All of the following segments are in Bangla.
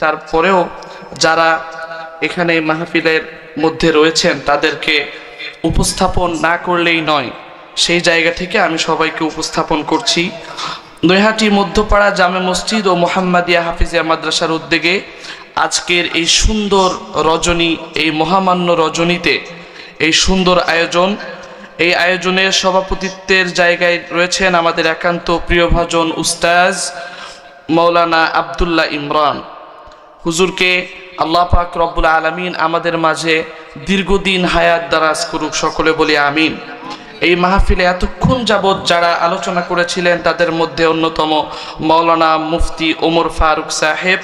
তারপরেও যারা এখানে মাহফিলের মধ্যে রয়েছেন তাদেরকে উপস্থাপন না করলেই নয়, সেই জায়গা থেকে আমি সবাইকে উপস্থাপন করছি। নৈহাটি মধ্যপাড়া জামে মসজিদ ও মোহাম্মদিয়া হাফিজিয়া মাদ্রাসার উদ্যোগে আজকের এই সুন্দর রজনী, এই মহামান্য রজনীতে এই সুন্দর আয়োজন, এই আয়োজনের সভাপতিত্বের জায়গায় রয়েছেন আমাদের একান্ত প্রিয়ভাজন উস্তাজ মৌলানা আব্দুল্লাহ ইমরান হুজুরকে আল্লাহ পাক রব্বুল আলামিন আমাদের মাঝে দীর্ঘদিন হায়াত দারাজ করুক, সকলে বলি আমিন। এই মাহফিলে এতক্ষণ যাবৎ যারা আলোচনা করেছিলেন তাদের মধ্যে অন্যতম মৌলানা মুফতি ওমর ফারুক সাহেব,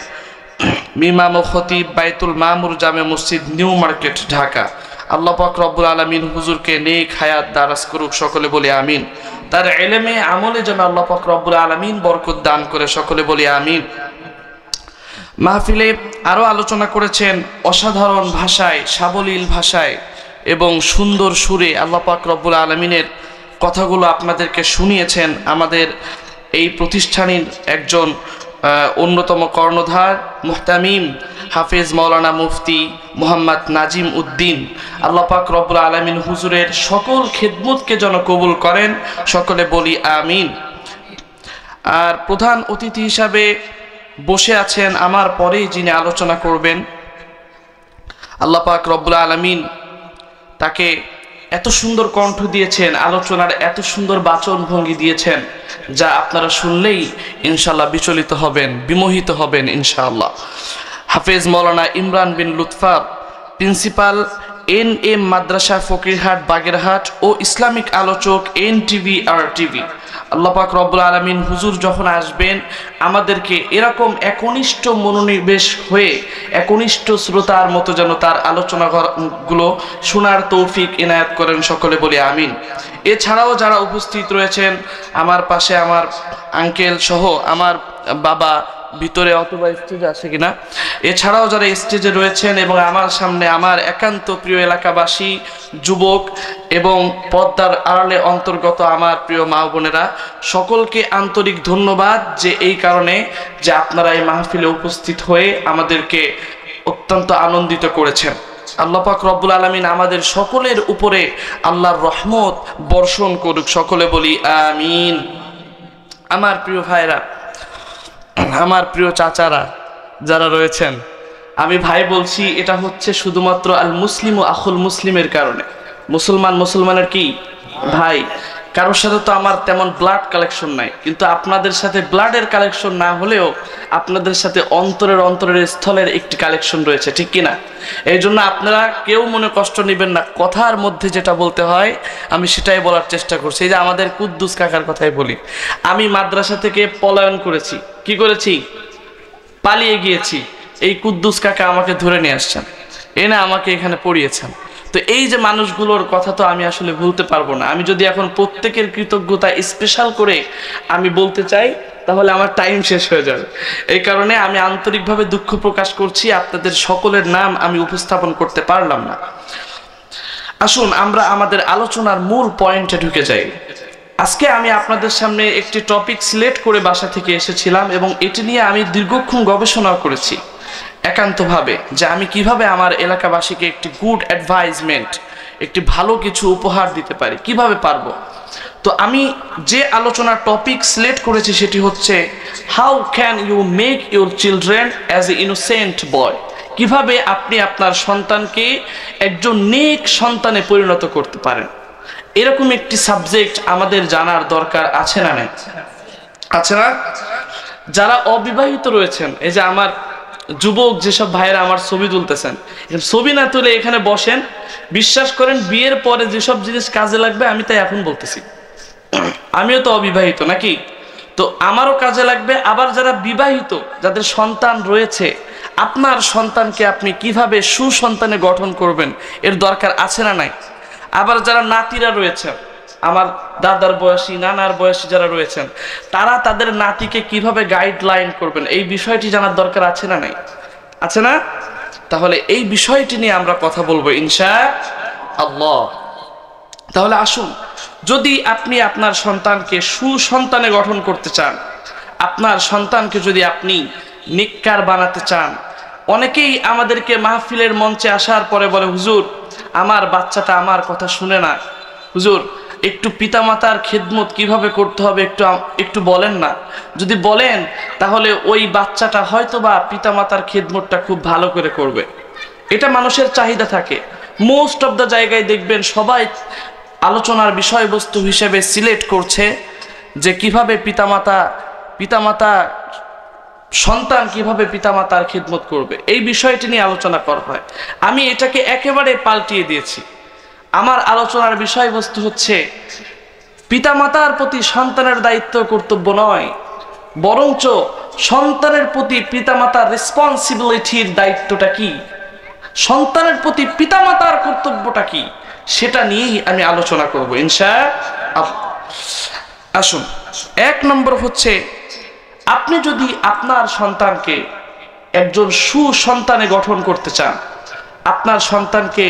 ইমাম ও খতিব বাইতুল মামুর জামে মসজিদ নিউ মার্কেট ঢাকা। আল্লাহ পাক রব্বুল আলামিন হুজুরকে নেক হায়াত দারাজ করুক, সকলে বলি আমিন। তার ইলমে আমলে যেন আল্লাহ পাক রব্বুল আলামিন বরকত দান করে, সকলে বলি আমিন। মাহফিলে আরও আলোচনা করেছেন অসাধারণ ভাষায়, সাবলীল ভাষায় এবং সুন্দর সুরে আল্লাহ পাক রব্বুল আলামিনের কথাগুলো আপনাদেরকে শুনিয়েছেন আমাদের এই প্রতিষ্ঠানের একজন অন্যতম কর্ণধার মুহতামিম হাফেজ মাওলানা মুফতি মোহাম্মদ নাজিম উদ্দিন। আল্লাহ পাক রব্বুল আলামিন হুজুরের সকল খেদমতকে যেন কবুল করেন, সকলে বলি আমিন। আর প্রধান অতিথি হিসাবে বসে আছেন আমার পরেই যিনি আলোচনা করবেন, আল্লাহ পাক রব্বুল আলামিন তাকে এত সুন্দর কণ্ঠ দিয়েছেন, আলোচনার এত সুন্দর বাচন ভঙ্গি দিয়েছেন যা আপনারা শুনলেই ইনশাআল্লাহ বিচলিত হবেন, বিমোহিত হবেন ইনশাআল্লাহ। হাফেজ মৌলানা ইমরান বিন লুৎফর, প্রিন্সিপাল NM মাদ্রাসা ফকিরহাট বাগেরহাট ও ইসলামিক আলোচক NTV/RTV। আল্লাহ পাক রব্বুল আলামিন হুজুর যখন আসবেন আমাদেরকে এরকম একনিষ্ঠ মনোনিবেশ হয়ে একনিষ্ঠ শ্রোতার মতো যেন তার আলোচনাগুলো শোনার তৌফিক ইনায়াত করেন, সকলে বলি আমিন। এছাড়াও যারা উপস্থিত রয়েছেন আমার পাশে, আমার আঙ্কেল সহ আমার বাবা ভিতরে অথবা স্টেজে আছে কিনা, এছাড়াও যারা স্টেজে রয়েছেন এবং আমার সামনে আমার একান্ত প্রিয় এলাকাবাসী, যুবক এবং পর্দার আড়ালে অন্তর্গত আমার প্রিয় মা বোনেরা, সকলকে আন্তরিক ধন্যবাদ যে এই কারণে যে আপনারা এই মাহফিলে উপস্থিত হয়ে আমাদেরকে অত্যন্ত আনন্দিত করেছেন। আল্লাহ পাক রব্বুল আলামিন আমাদের সকলের উপরে আল্লাহর রহমত বর্ষণ করুক, সকলে বলি আমিন। আমার প্রিয় ভাইরা, আমার প্রিয় চাচারা যারা রয়েছেন, আমি ভাই বলছি, এটা হচ্ছে শুধুমাত্র আল মুসলিম ও আখুল মুসলিমের কারণে। মুসলমান মুসলমানের কি ভাই, কারোর সাথে তো আমার তেমন ব্লাড কালেকশন নাই, কিন্তু আপনাদের সাথে ব্লাডের কালেকশন না হলেও আপনাদের সাথে অন্তরের স্থলের একটি কালেকশন রয়েছে, ঠিক কিনা? এই জন্য আপনারা কেউ মনে কষ্ট নেবেন না, কথার মধ্যে যেটা বলতে হয় আমি সেটাই বলার চেষ্টা করছি। এই যে আমাদের কুদ্দুস কাকার কথাই বলি, আমি মাদ্রাসা থেকে পলায়ন করেছি, কি করেছি? পালিয়ে গিয়েছি। এই কুদ্দুস কাকা আমাকে ধরে নিয়ে আসছেন, এনে আমাকে এখানে পড়িয়েছেন। তো এই যে মানুষগুলোর কথা তো আমি আসলে ভুলতে পারবো না। আমি যদি এখন প্রত্যেকের কৃতজ্ঞতা স্পেশাল করে আমি বলতে চাই তাহলে আমার টাইম শেষ হয়ে যাবে। এই কারণে আমি আন্তরিকভাবে দুঃখ প্রকাশ করছি, আপনাদের সকলের নাম আমি উপস্থাপন করতে পারলাম না। আসুন আমরা আমাদের আলোচনার মূল পয়েন্টে ঢুকে যাই। আজকে আমি আপনাদের সামনে একটি টপিক সিলেক্ট করে বাসা থেকে এসেছিলাম এবং এটি নিয়ে আমি দীর্ঘক্ষণ গবেষণা করেছি একান্তভাবে, যে আমি কিভাবে আমার এলাকাবাসীকে একটি গুড অ্যাডভাইজমেন্ট, একটি ভালো কিছু উপহার দিতে পারি, কিভাবে পারবো। তো আমি যে আলোচনার টপিক সিলেক্ট করেছি সেটি হচ্ছে how can you make your children as a innocent boy, কিভাবে আপনি আপনার সন্তানকে একজন নেক সন্তানে পরিণত করতে পারেন। এরকম একটি সাবজেক্ট আমাদের জানার দরকার আছে না? নাই আছে না? যারা অবিবাহিত রয়েছেন, এই যে আমার যুবক যেসব ভাইয়েরা আমার ছবি তুলতেছেন, ছবি না তুলে এখানে বসেন, বিশ্বাস করেন বিয়ের পরে যেসব জিনিস কাজে লাগবে আমি তাই এখন বলতেছি। আমিও তো অবিবাহিত নাকি, তো আমারও কাজে লাগবে। আবার যারা বিবাহিত, যাদের সন্তান রয়েছে, আপনার সন্তানকে আপনি কিভাবে সুসন্তানে গঠন করবেন এর দরকার আছে না নাই? আবার যারা নাতিরা রয়েছেন, আমার দাদার বয়সী, নানার বয়সী যারা রয়েছেন, তারা তাদের নাতিকে কিভাবে গাইডলাইন করবেন এই বিষয়টি জানার দরকার আছে না নাই? আছে না? তাহলে এই বিষয়টি নিয়ে আমরা কথা বলবো ইনশাআল্লাহ। তাহলে আসুন, যদি আপনি আপনার সন্তানকে সুসন্তানে গঠন করতে চান, আপনার সন্তানকে যদি আপনি নেককার বানাতে চান। অনেকেই আমাদেরকে মাহফিলের মঞ্চে আসার পরে বলে, হুজুর আমার বাচ্চাটা আমার কথা শুনে না, হুজুর একটু পিতামাতার খেদমত কিভাবে করতে হবে একটু বলেন না। যদি বলেন তাহলে ওই বাচ্চাটা হয়তোবা পিতামাতার খেদমতটা খুব ভালো করে করবে। এটা মানুষের চাহিদা থাকে। মোস্ট অফ দ্য জায়গায় দেখবেন সবাই আলোচনার বিষয়বস্তু হিসেবে সিলেক্ট করছে যে কিভাবে পিতামাতা সন্তান কিভাবে পিতামাতার খেদমত করবে, এই বিষয়টি নিয়ে আলোচনা করা হয়। আমি এটাকে একেবারে পাল্টিয়ে দিয়েছি। আমার আলোচনার বিষয়বস্তু হচ্ছে পিতামাতার প্রতি সন্তানের দায়িত্ব কর্তব্য নয়, বরঞ্চ সন্তানের প্রতি পিতামাতার রেসপন্সিবিলিটির দায়িত্বটা কি, সন্তানের প্রতি পিতামাতার কর্তব্যটা কি, সেটা নিয়েই আমি আলোচনা করব ইনশাআল্লাহ। আসুন, 1 নম্বর হচ্ছে, আপনি যদি আপনার সন্তানকে একজন সুসন্তানে গঠন করতে চান, আপনার সন্তানকে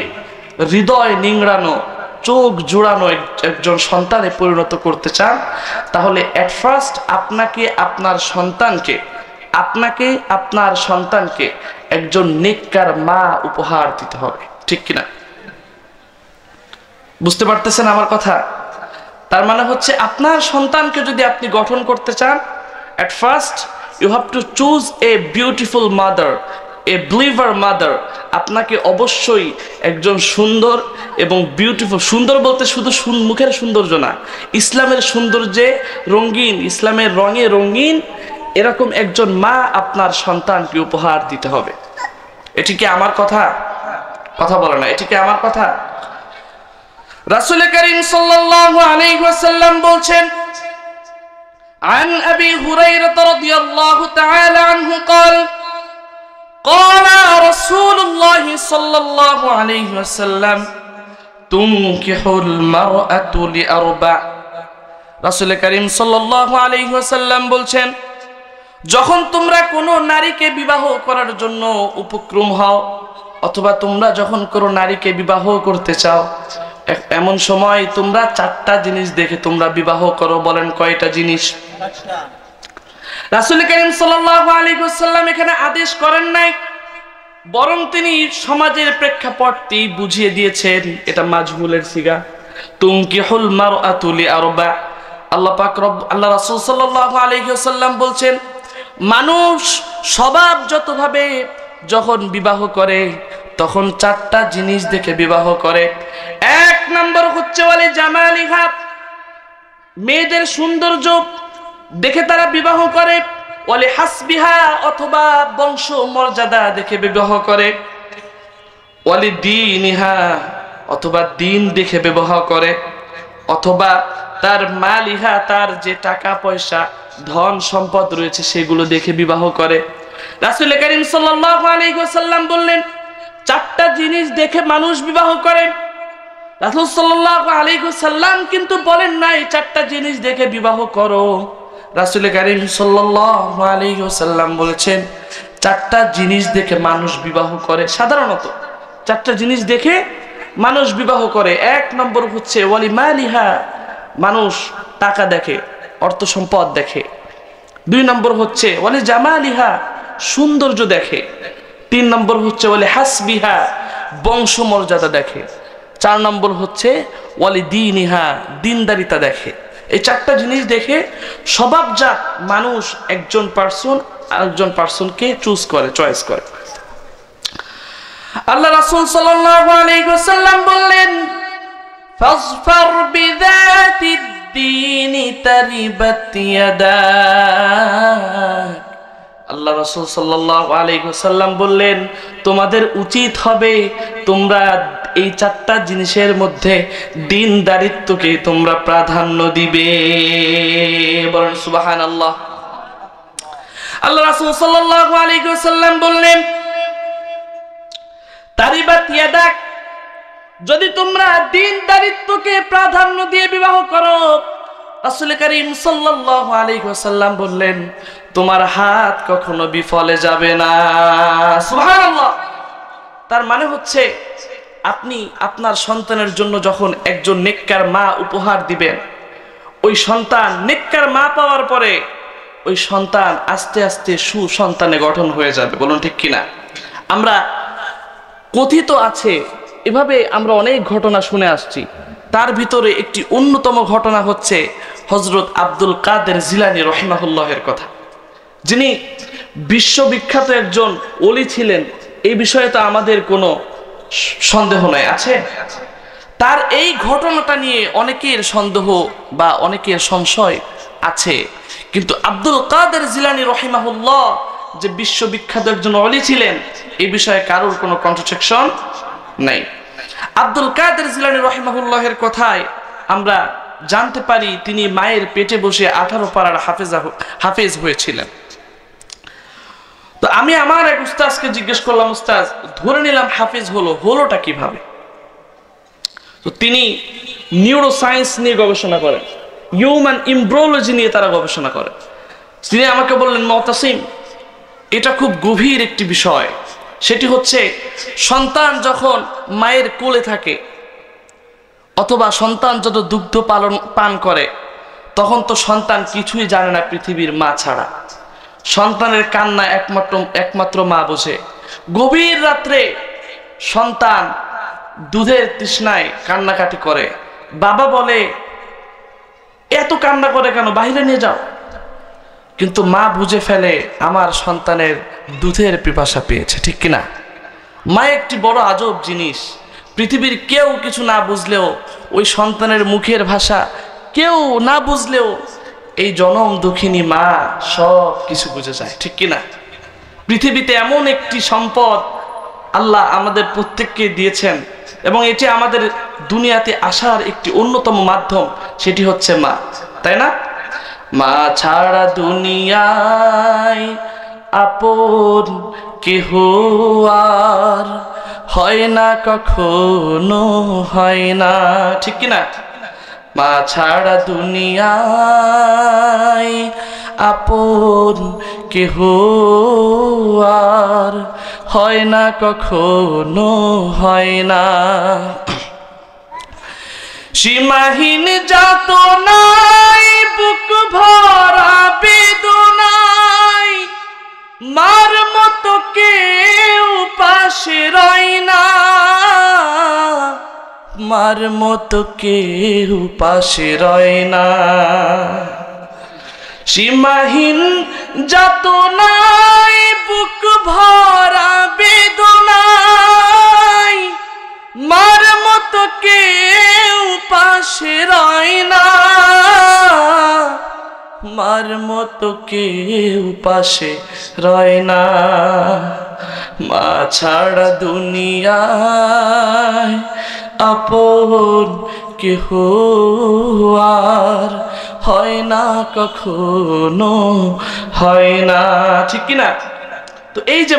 হৃদয় নিংড়ানো, চোখ জোড়ানো একজন সন্তানে পরিণত করতে চান, তাহলে এট ফার্স্ট আপনাকে আপনার সন্তানকে একজন নেককার মা উপহার দিতে হবে। ঠিক কিনা? বুঝতে পারতেছেন আমার কথা? তার মানে হচ্ছে আপনার সন্তানকে যদি আপনি গঠন করতে চান, at first you have to choose a beautiful mother, a believer mother. আপনাকে অবশ্যই একজন সুন্দর এবং বিউটিফুল, সুন্দর বলতে শুধু মুখের সৌন্দর্য না, ইসলামের সৌন্দর্যে রঙিন, ইসলামের রঙে রঙিন এরকম একজন মা আপনার সন্তানকে উপহার দিতে হবে। এটি কি আমার কথা? কথা বলে না, এটি কি আমার কথা? রাসূল করিম সাল্লাল্লাহু আলাইহি ওয়াসাল্লাম বলছেন, عن أبي هريرة رضي الله تعالى عنه قال قال رسول الله صلى الله عليه وسلم تنكح المرأة لأربع। রাসূল করিম সাল্লাল্লাহু আলাইহি ওয়াসাল্লাম বলছেন, যখন তোমরা কোনো নারীকে বিবাহ করার জন্য উপক্রম হও, অথবা তোমরা যখন কোনো নারীকে বিবাহ করতে চাও, এমন সময় তোমরা 4টা জিনিস দেখে তোমরা বিবাহ করো। বলেন কয়টা জিনিস? রাসূল করিম সাল্লাল্লাহু আলাইহি ওয়াসাল্লাম এখানে আদেশ করেন নাই, বরং তিনি সমাজের প্রেক্ষাপটটি বুঝিয়ে দিয়েছেন। এটা মাজহুলের সিগা, তুনকিহুল মারআতু লিআরবা। আল্লাহ রাসূল সাল্লাল্লাহু আলাইহি ওয়াসাল্লাম বলছেন, মানুষ স্বভাবগতভাবে যখন বিবাহ করে তখন 4টা জিনিস দেখে বিবাহ করে। 1 নম্বর হচ্ছে ওয়ালি জামালিহা, মেয়েদের সৌন্দর্য দেখে তারা বিবাহ করে। ওয়ালি হাসবিহা, অথবা বংশ মর্যাদা দেখে বিবাহ করে। ওয়ালি দীনিহা, অথবা দিন দেখে বিবাহ করে। অথবা তার মালিহা, তার যে টাকা পয়সা ধন সম্পদ রয়েছে সেগুলো দেখে বিবাহ করে। রাসূল করিম সাল্লাল্লাহু আলাইহি ওয়াসাল্লাম বললেন, 4টা জিনিস দেখে মানুষ বিবাহ করে। রাসূল সাল্লাল্লাহু আলাইহি ওয়াসাল্লাম কিন্তু বলেন নাই 4টা জিনিস দেখে বিবাহ করো। রাসূল করিম সাল্লাল্লাহু আলাইহি ওয়াসাল্লাম বলেছেন, 4টা জিনিস দেখে মানুষ বিবাহ করে। সাধারণত 4টা জিনিস দেখে মানুষ বিবাহ করে। 1 নম্বর হচ্ছে ওয়ালি মালিহা, মানুষ টাকা দেখে, অর্থ সম্পদ দেখে। 2 নম্বর হচ্ছে ওয়ালি জামালিহা, সৌন্দর্য দেখে। 3 নম্বর হচ্ছে ওয়ালি হাসবিহা, বংশ মর্যাদা দেখে। 4 নম্বর হচ্ছে ওয়ালি দীনিহা, দিনদারিতা দেখে। এই 4টা জিনিস দেখে স্বভাবজাত মানুষ একজন পার্সনকে চয়েস করে। আল্লাহ রাসূল সাল্লাল্লাহু আলাইহি ওয়াসাল্লাম বললেন, ফাজফার বিযাতিদ দীনি তারিবাত ইয়াদাক। আল্লাহ রাসূল সাল্লাল্লাহু আলাইহি ওয়াসাল্লাম বললেন, তোমাদের উচিত হবে তোমরা এই 4টা জিনিসের মধ্যে দ্বীনদারিত্বকে তোমরা প্রাধান্য দিবে। বলেন সুবহানাল্লাহ। আল্লাহ রাসূল সাল্লাল্লাহু আলাইহি ওয়াসাল্লাম বললেন, তারিবাত ইয়াদাক, যদি তোমরা দ্বীনদারিত্বকে প্রাধান্য দিয়ে বিবাহ করো, রাসূল করিম সাল্লাল্লাহু আলাইহি ওয়াসাল্লাম বললেন, তোমার হাত কখনো বিফলে যাবে না। সুবহানাল্লাহ। তার মানে হচ্ছে আপনি আপনার সন্তানের জন্য যখন একজন নেককার মা উপহার দিবেন, ওই সন্তান নেককার মা পাওয়ার পরে ওই সন্তান আস্তে আস্তে সুসন্তানে গঠন হয়ে যাবে। বলুন ঠিক কিনা? আমরা কথিত আছে এভাবে আমরা অনেক ঘটনা শুনে আসছি, তার ভিতরে একটি অন্যতম ঘটনা হচ্ছে হযরত আব্দুল কাদের জিলানী রহিমাহুল্লাহের কথা, যিনি বিশ্ববিখ্যাত একজন ওলি ছিলেন। এই বিষয়ে তো আমাদের কোনো সন্দেহ নাই, আছে? তার এই ঘটনাটা নিয়ে অনেকের সন্দেহ বা অনেকের সংশয় আছে, কিন্তু আব্দুল কাদের জিলানী রহিমাহুল্লাহ যে বিশ্ববিখ্যাত একজন ওলি ছিলেন এই বিষয়ে কারোর কোনো কন্ট্রাডিকশন নাই। আব্দুল কাদের জিলানী রহিমাহুল্লাহের কথায় আমরা জানতে পারি তিনি মায়ের পেটে বসে 18 পারার হাফেজ হয়েছিলেন। তো আমি আমার এক উস্তাদকে জিজ্ঞেস করলাম, উস্তাদ ধরে নিলাম হাফেজ হলোটা কিভাবে? তো তিনি নিউরোসায়েন্স নিয়ে গবেষণা করেন, হিউম্যান এমব্রিওলজি নিয়ে তারা গবেষণা করেন। তিনি আমাকে বললেন, মুতাসিম, এটা খুব গভীর একটি বিষয়। সেটি হচ্ছে সন্তান যখন মায়ের কোলে থাকে অথবা সন্তান যত দুগ্ধ পান করে তখন তো সন্তান কিছুই জানে না পৃথিবীর মা ছাড়া। সন্তানের কান্না একমাত্র মা বোঝে। গভীর রাত্রে সন্তান দুধের তৃষ্ণায় কান্নাকাটি করে, বাবা বলে এত কান্না করে কেন, বাইরে নিয়ে যাও। কিন্তু মা বুঝে ফেলে আমার সন্তানের দুধের পিপাসা পেয়েছে, ঠিক কিনা? মা একটি বড় আজব জিনিস। পৃথিবীর কেউ কিছু না বুঝলেও, ওই সন্তানের মুখের ভাষা কেউ না বুঝলেও এই জনম দুঃখিনী মা সব কিছু বুঝে যায়, ঠিক কিনা? পৃথিবীতে এমন একটি সম্পদ আল্লাহ আমাদের প্রত্যেককে দিয়েছেন এবং এটি আমাদের দুনিয়াতে আসার একটি অন্যতম মাধ্যম, সেটি হচ্ছে মা, তাই না? মা ছাড়া দুনিয়ায় আপন কেহ আর হয় না, কখনো হয় না, ঠিক কিনা? মা ছাড়া দুনিয়ায় আপন কেহ আর হয় না, কখনো হয় না। সীমাহীন যাতনায় বুক ভরা বেদনায় মার মতো কেউ পাশে রয় না, মার মতো কেউ পাশে রয় না। সীমাহীন যাতনায় বুক ভরা বেদনায় মার মতো কেউ পাশে রয় না, মার মতো কেউ পাশে রয় না। মা ছাড়া দুনিয়ায় আপন কেহ আর হয় না, কখনো হয় না, ঠিক কিনা? তো এই যে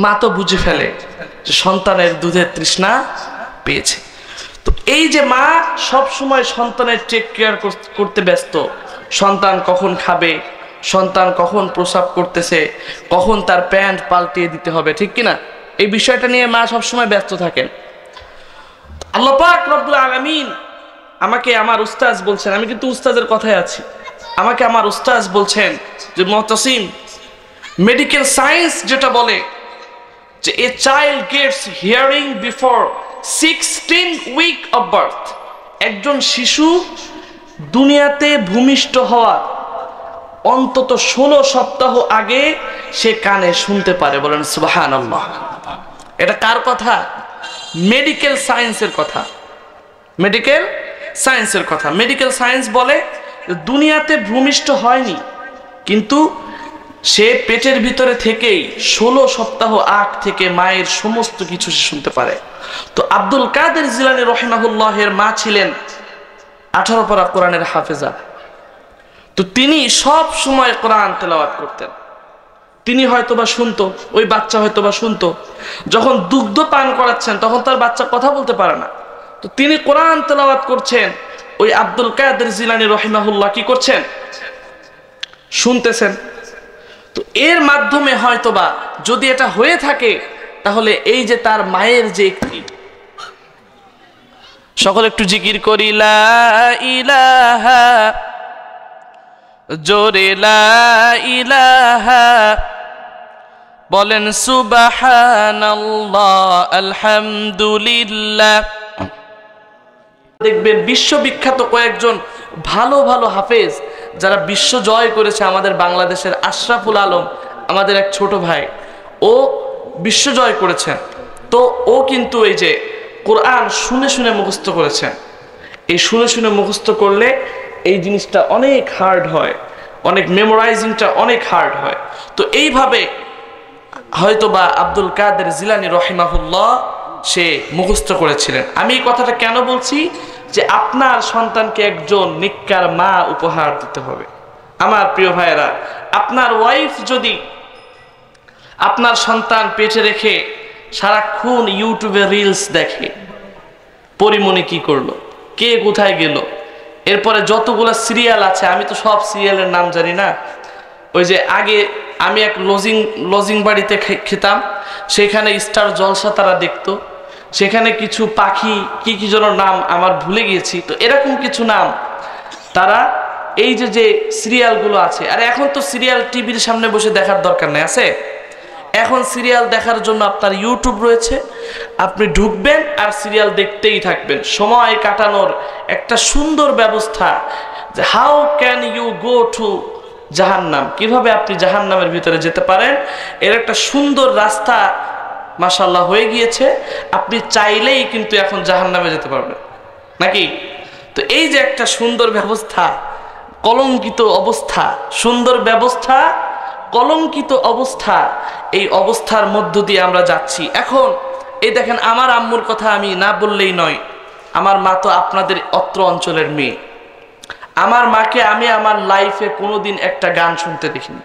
মা তো বুঝে ফেলে যে সন্তানের দুধের তৃষ্ণা পেয়েছে। তো এই যে মা সব সময় সন্তানের টেক কেয়ার করতে ব্যস্ত, সন্তান কখন খাবে, সন্তান কখন প্রস্রাব করতেছে, কখন তার প্যান্ট পাল্টিয়ে দিতে হবে, ঠিক কিনা? এই বিষয়টা নিয়ে মা সবসময় ব্যস্ত থাকেন। আল্লাহ পাক রব্বুল আলামিন আমাকে আমার উস্তাদ বলছেন, আমি কিন্তু উস্তাদের কথায় আছি, আমাকে আমার উস্তাদ বলছেন যে মুতাসিম, মেডিকেল সায়েন্স যেটা বলে যে a child gets hearing before 16 week of birth, একজন শিশু দুনিয়াতে ভূমিষ্ঠ হওয়ার অন্তত 16 সপ্তাহ আগে সে কানে শুনতে পারে। বলেন সুবহানাল্লাহ। এটা কার কথা? মেডিকেল সায়েন্সের কথা, মেডিকেল সায়েন্সের কথা। মেডিকেল সায়েন্স বলে দুনিয়াতে ভূমিষ্ঠ হয়নি, কিন্তু সে পেটের ভিতরে থেকেই 16 সপ্তাহ আগ থেকে মায়ের সমস্ত কিছু সে শুনতে পারে। তো আব্দুল কাদের জিলানী রহিমাহুল্লাহের মা ছিলেন 18 পারা কোরআনের হাফেজা। তো তিনি সব সময় কোরআন তেলাওয়াত করতেন। তিনি হয়তোবা শুনতো, ওই বাচ্চা হয়তোবা শুনতো, যখন দুগ্ধ পান করাচ্ছেন তখন তার বাচ্চা কথা বলতে পারে না, তো তিনি কোরআন তেলাওয়াত করছেন, ওই আব্দুল কাদের জিলানী রহিমাহুল্লাহ কি করছেন? শুনতেছেন। তো এর মাধ্যমে হয়তোবা যদি এটা হয়ে থাকে তাহলে এই যে তার মায়ের যে একটি, সকলে একটু জিকির করি, লা ইলাহা জোরে লা ইলাহা বলেন সুবহানাল্লাহ আলহামদুলিল্লাহ। দেখবেন বিশ্ববিখ্যাত কয়েকজন ভালো ভালো হাফেজ যারা বিশ্ব জয় করেছে, আমাদের বাংলাদেশের আশরাফুল আলম আমাদের এক ছোট ভাই, ও বিশ্ব জয় করেছেন। তো ও কিন্তু এই যে কোরআন শুনে শুনে মুখস্থ করেছেন। এই শুনে শুনে মুখস্থ করলে এই জিনিসটা অনেক হার্ড হয়, অনেক মেমোরাইজিংটা অনেক হার্ড হয়। তো এইভাবে হয়তোবা আব্দুল কাদের জিলানী রহিমাহুল্লাহ সে মুখস্থ করেছিলেন। আমি এই কথাটা কেন বলছি, যে আপনার সন্তানকে একজন নিক্কার মা উপহার দিতে হবে। আমার প্রিয় ভাইয়েরা, আপনার ওয়াইফ যদি আপনার সন্তান পেটে রেখে সারাক্ষণ ইউটিউবে রিলস দেখে, পরিমণি কি করলো, কে কোথায় গেল, এরপরে যতগুলো সিরিয়াল আছে, আমি তো সব সিরিয়ালের নাম জানি না। ওই যে আগে আমি এক লজিং বাড়িতে খেতাম, সেখানে স্টার জলসা তারা দেখতো, সেখানে কিছু পাখি কি কি যেন নাম আমার ভুলে গিয়েছি, তো এরকম কিছু নাম তারা এই যে যে সিরিয়ালগুলো আছে। আর এখন তো সিরিয়াল টিভির সামনে বসে দেখার দরকার নেই, আছে এখন সিরিয়াল দেখার জন্য আপনার ইউটিউব রয়েছে, আপনি ঢুকবেন আর সিরিয়াল দেখতেই থাকবেন। সময় কাটানোর একটা সুন্দর ব্যবস্থা, যে how can you go to জাহান্নাম, কিভাবে আপনি জাহান্নামের ভিতরে যেতে পারেন, এর একটা সুন্দর রাস্তা মাশাআল্লাহ হয়ে গিয়েছে। আপনি চাইলেই কিন্তু এখন জাহান্নামে যেতে পারবেন নাকি? তো এই যে একটা সুন্দর ব্যবস্থা, কলঙ্কিত অবস্থা, সুন্দর ব্যবস্থা, কলঙ্কিত অবস্থা, এই অবস্থার মধ্য দিয়ে আমরা যাচ্ছি। এখন এই দেখেন, আমার আম্মুর কথা আমি না বললেই নয়। আমার মা তো আপনাদের অত্র অঞ্চলের মেয়ে। আমার মাকে আমি আমার লাইফে কোনোদিন একটা গান শুনতে দেখিনি।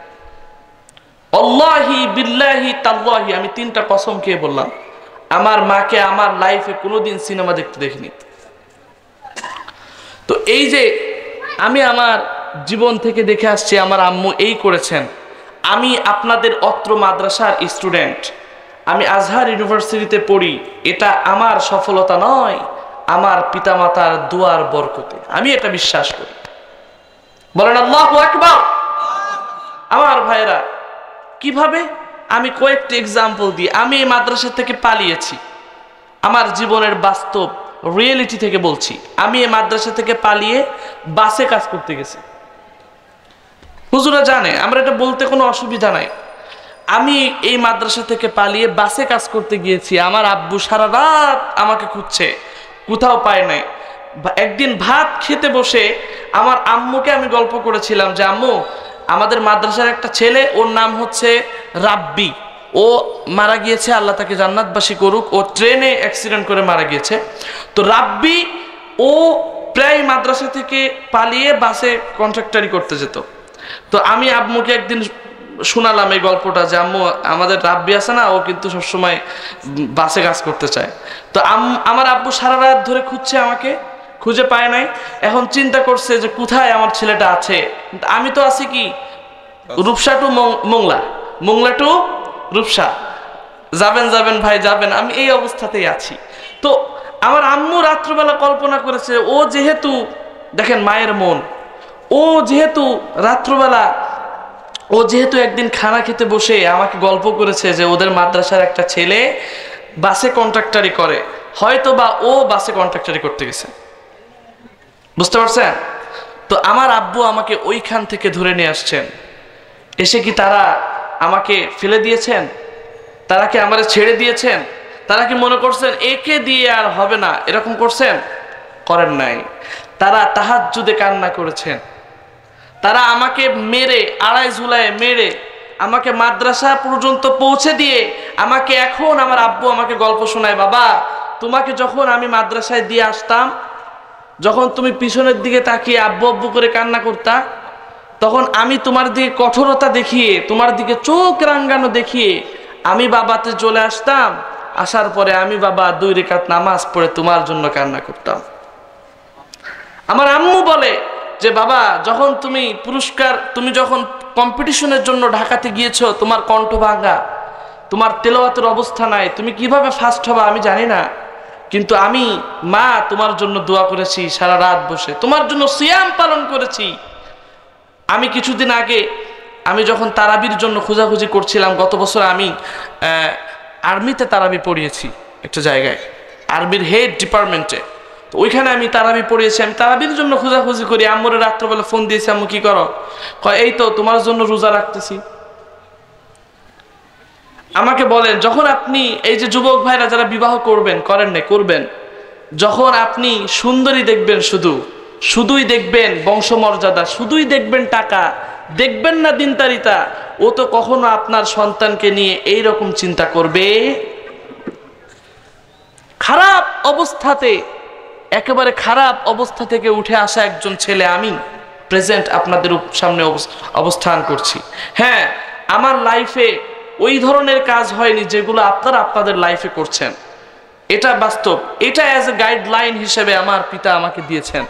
আল্লাহি বিল্লাহি তাল্লাহি, আমি তিনটা কসম খেয়ে বললাম, আমার মাকে আমার লাইফে কোনোদিন সিনেমা দেখতে দেখিনি। তো এই যে আমি আমার জীবন থেকে দেখে আসছি আমার আম্মু এই করেছেন। আমি আপনাদের অত্র মাদ্রাসার স্টুডেন্ট, আমি আজহার ইউনিভার্সিটিতে পড়ি, এটা আমার সফলতা নয়, আমার পিতামাতার দুয়ার বরকতে, আমি এটা বিশ্বাস করি। বলেন আল্লাহু আকবার। আমার ভাইরা, কিভাবে? আমি কয়েকটি এক্সাম্পল দিই। আমি এই মাদ্রাসা থেকে পালিয়েছি, আমার জীবনের বাস্তব রিয়েলিটি থেকে বলছি। আমি এই মাদ্রাসা থেকে পালিয়ে বাসে কাজ করতে গেছি। হুজুরা জানে, আমরা এটা বলতে কোনো অসুবিধা নাই। আমি এই মাদ্রাসা থেকে পালিয়ে বাসে কাজ করতে গিয়েছি। আমার আব্বু সারা রাত আমাকে খুঁজছে, কোথাও পায় নাই। একদিন ভাত খেতে বসে আমার আম্মুকে আমি গল্প করেছিলাম যে আম্মু, আমাদের মাদ্রাসার একটা ছেলে, ওর নাম হচ্ছে রাব্বি, ও মারা গিয়েছে, আল্লাহ তাকে জান্নাতবাসী করুক, ও ট্রেনে অ্যাক্সিডেন্ট করে মারা গিয়েছে। তো রাব্বি ও প্রায় মাদ্রাসা থেকে পালিয়ে বাসে কন্ট্রাক্টারি করতে যেত। তো আমি আম্মুকে একদিন শোনালাম এই গল্পটা, যে আম্মু, আমাদের রাব্বি আছে না, ও কিন্তু সবসময় বাসে কাজ করতে চায়। তো আমার আব্বু সারা রাত ধরে খুঁজছে, আমাকে খুঁজে পায় নাই। এখন চিন্তা করছে যে কোথায় আমার ছেলেটা আছে। আমি তো আছি কি রূপসা টু মোংলা, মোংলা টু রূপসা, যাবেন যাবেন ভাই যাবেন, আমি এই অবস্থাতেই আছি। তো আমার আম্মু রাত্রবেলা কল্পনা করেছে, ও যেহেতু দেখেন মায়ের মন, ও যেহেতু রাত্রবেলা, ও যেহেতু একদিন খানা খেতে বসে আমাকে গল্প করেছে যে ওদের মাদ্রাসার একটা ছেলে বাসে কন্ট্রাক্টারি করে, হয়তো বা ও বাসে কন্ট্রাক্টারি করতে গেছে, বুঝতে পারছেন? তো আমার আব্বু আমাকে ওইখান থেকে ধরে নিয়ে আসছেন। এসে কি তারা আমাকে ফেলে দিয়েছেন? তারা কি আমারে ছেড়ে দিয়েছেন? তারা কি মনে করছেন একে দিয়ে আর হবে না, এরকম করছেন? করেন নাই। তারা তাহাজ্জুদে কান্না করেছেন। তারা আমাকে মেরে, আড়াই ঝুলায় মেরে, আমাকে মাদ্রাসা পর্যন্ত পৌঁছে দিয়ে আমাকে, এখন আমার আব্বু আমাকে গল্প শোনায়, বাবা তোমাকে যখন আমি মাদ্রাসায় দিয়ে আসতাম, যখন তুমি পিছনের দিকে তাকিয়ে আব্বু আব্বু করে কান্না করতা, তখন আমি তোমার দিকে কঠোরতা দেখিয়ে, তোমার দিকে চোখ রাঙ্গানো দেখিয়ে আমি বাবাতে চলে আসতাম। আসার পরে আমি বাবা 2 রাকাত নামাজ পড়ে তোমার জন্য কান্না করতাম। আমার আম্মু বলে যে বাবা, যখন তুমি তুমি যখন কম্পিটিশনের জন্য ঢাকাতে গিয়েছো, তোমার কণ্ঠ ভাঙা, তোমার তেলাওয়াতের অবস্থা নাই, তুমি কিভাবে ফার্স্ট হবা আমি জানি না, কিন্তু আমি মা তোমার জন্য দোয়া করেছি, সারা রাত বসে তোমার জন্য সিয়াম পালন করেছি। আমি কিছুদিন আগে আমি যখন তারাবির জন্য খোঁজাখুঁজি করছিলাম, গত বছর আমি আর্মিতে তারাবি পড়িয়েছি একটা জায়গায়, আর্মির হেড ডিপার্টমেন্টে। তো ওইখানে আমি তারাবি পড়িয়েছি। আমি তারাবির জন্য খোঁজাখুঁজি করি, আম্মুরে রাত্রবেলা ফোন দিয়েছি, আম্মু কি করো? কয় এই তো তোমার জন্য রোজা রাখতেছি। আমাকে বলেন, যখন আপনি এই যে যুবক ভাইরা যারা বিবাহ করবেন, করেন না, করবেন, যখন আপনি সুন্দরী দেখবেন, শুধুই দেখবেন বংশমর্যাদা, শুধুই দেখবেন টাকা, দেখবেন না দিনদারিতা, ও তো কখনো আপনার সন্তানকে নিয়ে এই রকম চিন্তা করবে? খারাপ অবস্থাতে, একেবারে খারাপ অবস্থা থেকে উঠে আসা একজন ছেলে আমি প্রেজেন্ট আপনাদের সামনে অবস্থান করছি। হ্যাঁ, আমার লাইফে ওই ধরনের কাজ হয়নি যেগুলো আপনারা আপনাদের লাইফে করছেন, এটা বাস্তব। এটা অ্যাজ এ গাইডলাইন হিসেবে আমার পিতা আমাকে দিয়েছেন।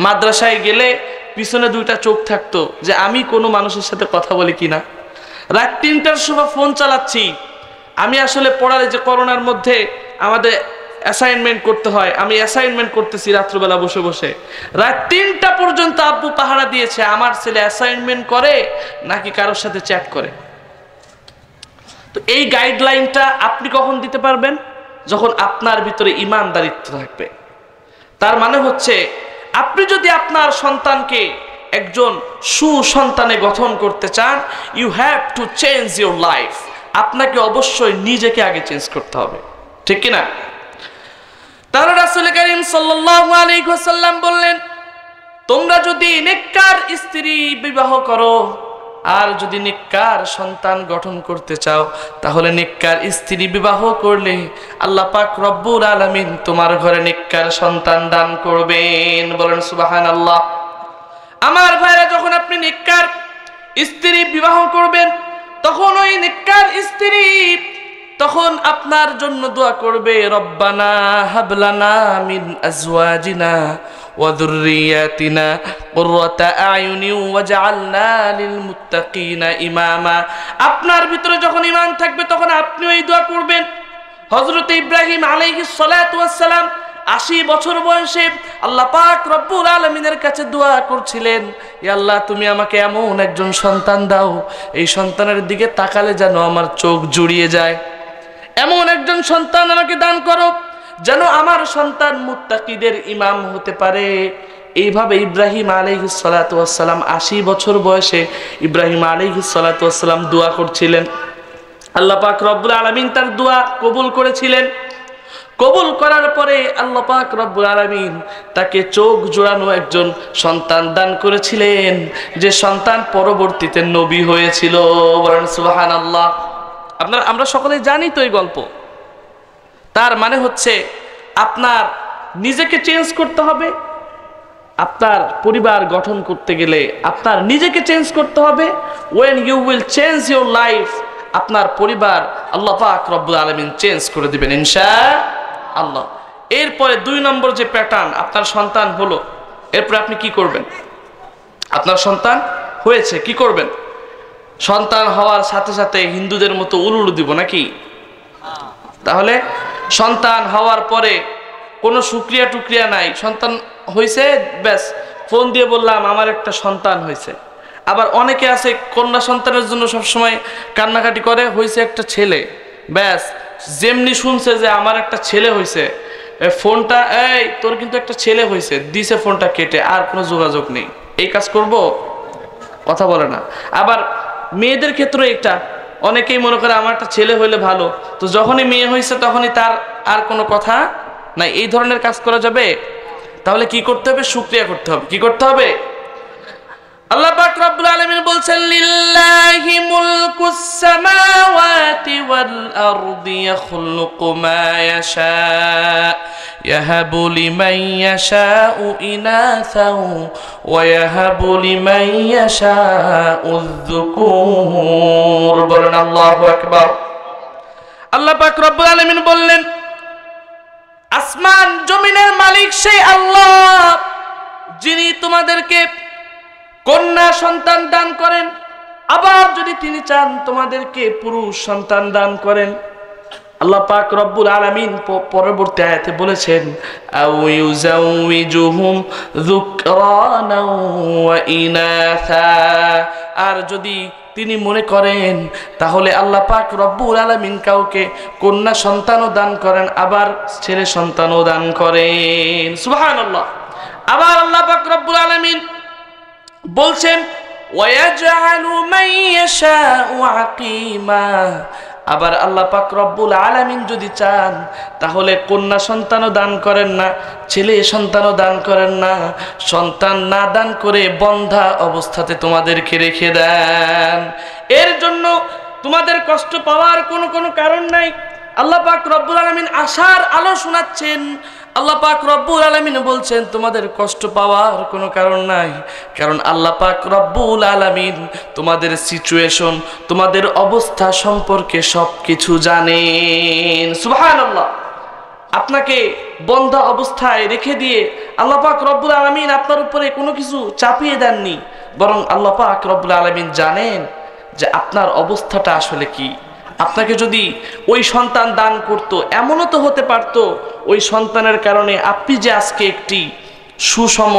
মাদ্রাসায় গেলে পিছনে দুইটা চোখ থাকতো যে আমি কোনো মানুষের সাথে কথা বলি কিনা। রাত 3টার সময় ফোন চালাচ্ছি, আমি আসলে পড়ার যে করোনার মধ্যে আমাদের অ্যাসাইনমেন্ট করতে হয়, আমি অ্যাসাইনমেন্ট করতেছি রাত্রবেলা বসে বসে, রাত 3টা পর্যন্ত আব্বু পাহারা দিয়েছে আমার ছেলে অ্যাসাইনমেন্ট করে নাকি কারোর সাথে চ্যাট করে। তো এই গাইডলাইনটা আপনি কখন দিতে পারবেন? যখন আপনার ভিতরে ঈমানদারিত্ব থাকবে। তার মানে হচ্ছে, আপনি যদি আপনার সন্তানকে একজন সুসন্তানে গঠন করতে চান, you have to change your life. আপনাকে অবশ্যই নিজেকে আগে চেঞ্জ করতে হবে, ঠিক কিনা? তাহলে রাসূল করিম সাল্লাল্লাহু আলাইহি ওয়াসাল্লাম বললেন, তোমরা যদি নেককার স্ত্রী বিবাহ করো আর যদি নেককার সন্তান গঠন করতে চাও, তাহলে নেককার স্ত্রী বিবাহ করলে আল্লাহ পাক রব্বুল আলামিন তোমার ঘরে নেককার সন্তান দান করবেন। বলেন সুবহানাল্লাহ। আমার ভাইরা, যখন আপনি নেককার স্ত্রী বিবাহ করবেন, তখন ওই নেককার স্ত্রী তখন আপনার জন্য দোয়া করবে, রব্বানা হাবলানা মিন আজওয়াজিনা ওয়া যুররিয়াতিনা কুররাতা আয়ুনি ওয়াজআলনা লিল মুত্তাকিনা ইমামা। আপনার ভিতরে যখন ঈমান থাকবে তখন আপনি ওই দোয়া করবেন। হযরত ইব্রাহিম আলাইহিস সালাতু ওয়াস সালাম 80 বছর বয়সে আল্লাহ পাক রব্বুল আলামিনের কাছে দোয়া করছিলেন, ইয়া আল্লাহ, তুমি আমাকে এমন একজন সন্তান দাও, এই সন্তানের দিকে তাকালে যেন আমার চোখ জুড়িয়ে যায়। এমন একজন সন্তান আমাকে দান করো যেন আমার সন্তান মুত্তাকিদের ইমাম হতে পারে। এইভাবে ইব্রাহিম আলাইহিস সালাতু ওয়াস সালাম 80 বছর বয়সে ইব্রাহিম আলাইহিস সালাতু ওয়াস সালাম দোয়া করছিলেন। আল্লাহ পাক রব্বুল আলামিন তার দোয়া কবুল করেছিলেন। কবুল করার পরে আল্লাহ পাক রব্বুল আলামিন তাকে চোখ জোড়ানো একজন সন্তান দান করেছিলেন, যে সন্তান পরবর্তীতে নবী হয়েছিল। বলেন সুবহানাল্লাহ। আমরা সকলেই জানি তো এই গল্প। তার মানে হচ্ছে, আপনার নিজেকে চেঞ্জ করতে হবে। আপনার পরিবার গঠন করতে গেলে আপনার নিজেকে চেঞ্জ করতে হবে। when you will change your life, আপনার পরিবার আল্লাহ পাক রব্বুল আলামিন চেঞ্জ করে দিবেন ইনশাআল্লাহ। এরপরে 2 নম্বর যে প্যাটার্ন, আপনার সন্তান হলো, এরপরে আপনি কি করবেন? আপনার সন্তান হয়েছে, কি করবেন? সন্তান হওয়ার সাথে সাথে হিন্দুদের মতো উলুলু দিব নাকি? তাহলে সন্তান হওয়ার পরে কোনো শুকরিয়া টুকরিয়া নাই, সন্তান হয়েছে ব্যাস ফোন দিয়ে বললাম আমার একটা সন্তান হয়েছে। আবার অনেকে আছে কন্যা সন্তানের জন্য সবসময় কান্নাকাটি করে, হয়েছে একটা ছেলে, ব্যাস যেমনি শুনছে যে আমার একটা ছেলে হয়েছে, ফোনটা, এই তোর কিন্তু একটা ছেলে হয়েছে, দিছে ফোনটা কেটে, আর কোনো যোগাযোগ নেই। এই কাজ করব? কথা বলে না। আবার মেয়েদের ক্ষেত্রে এটা, অনেকেই মনে করে আমার একটা ছেলে হইলে ভালো, তো যখনই মেয়ে হয়েছে তখনই তার আর কোনো কথা নাই। এই ধরনের কাজ করা যাবে? তাহলে কি করতে হবে? শুকরিয়া করতে হবে। কি করতে হবে? আল্লাহ পাক রব্বুল আলামিন বলছেন, লিল্লাহি মুলকুস সামাওয়াতি ওয়াল আরদি ইয়াখলুকু মা ইয়াশা ইয়াহাবু লিমান ইয়াশাউ ইনাসাও ওয়া ইয়াহাবু লিমান ইয়াশাউ যুকুর। বলেন আল্লাহু আকবার। আল্লাহ পাক রব্বুল আলামিন বললেন, আসমান জমিনের মালিক সেই আল্লাহ, যিনি তোমাদেরকে কন্যা সন্তান দান করেন, আবার যদি তিনি চান তোমাদেরকে পুরুষ সন্তান দান করেন। আল্লাহ পাক রব্বুল আলামিন পরবর্তী আয়াতে বলেছেন আও ইউজাউইজুহুম যুকরানা ওয়া ইনাসা, আর যদি তিনি মনে করেন তাহলে আল্লাহ পাক রব্বুল আলামিন কাউকে কন্যা সন্তানও দান করেন, আবার ছেলে সন্তানও দান করেন। সুবহানাল্লাহ। আবার আল্লাহ পাক রব্বুল আলামিন বলছেন ওয়ায়াজআলু মান ইয়াশাউ আকিমা, আবার আল্লাহ পাক রব্বুল আলামিন যদি চান তাহলে কন্যা সন্তানও দান করেন না, ছেলে সন্তানও দান করেন না, সন্তান না দান করে বন্ধা অবস্থাতে তোমাদেরকে রেখে দেন। এর জন্য তোমাদের কষ্ট পাওয়ার কোনো কারণ নাই। আল্লাহ পাক রব্বুল আলামিন আশার আলো শোনাচ্ছেন। আল্লাহ পাক রব্বুল আলামিন বলছেন তোমাদের কষ্ট পাওয়ার কোনো কারণ নাই, কারণ আল্লাহ পাক রব্বুল আলামিন তোমাদের সিচুয়েশন, তোমাদের অবস্থা সম্পর্কে সবকিছু জানেন। সুবহানাল্লাহ। আপনাকে বন্ধা অবস্থায় রেখে দিয়ে আল্লাহ পাক রব্বুল আলামিন আপনার উপরে কোনো কিছু চাপিয়ে দেননি, বরং আল্লাহ পাক রব্বুল আলামিন জানেন যে আপনার অবস্থাটা আসলে কি। আপনাকে যদি ওই সন্তান দান করত, এমনও তো হতে পারত ওই সন্তানের কারণে আপনি যে আজকে একটি সুষম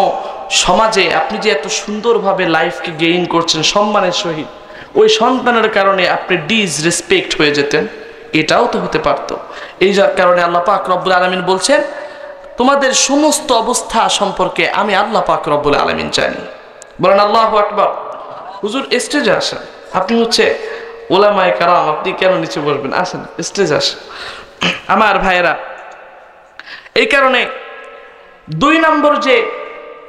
সমাজে আপনি যে এত সুন্দরভাবে লাইফকে গেইন করছেন সম্মানের সহিত, ওই সন্তানের কারণে আপনি ডিসরেসপেক্ট হয়ে যেতেন, এটাও তো হতে পারত। এই কারণে আল্লাহ পাক রব্বুল আলামিন বলছেন তোমাদের সমস্ত অবস্থা সম্পর্কে আমি আল্লাহ পাক রব্বুল আলামিন জানি। বলেন আল্লাহু আকবার। হুজুর স্টেজে আসেন, আপনি হচ্ছে ওলামায়ে কেরাম, আপনি কেন নিচে বসবেন? আসেন, স্টেজে আসেন। আমার ভাইয়েরা, এই কারণে 2 নম্বর যে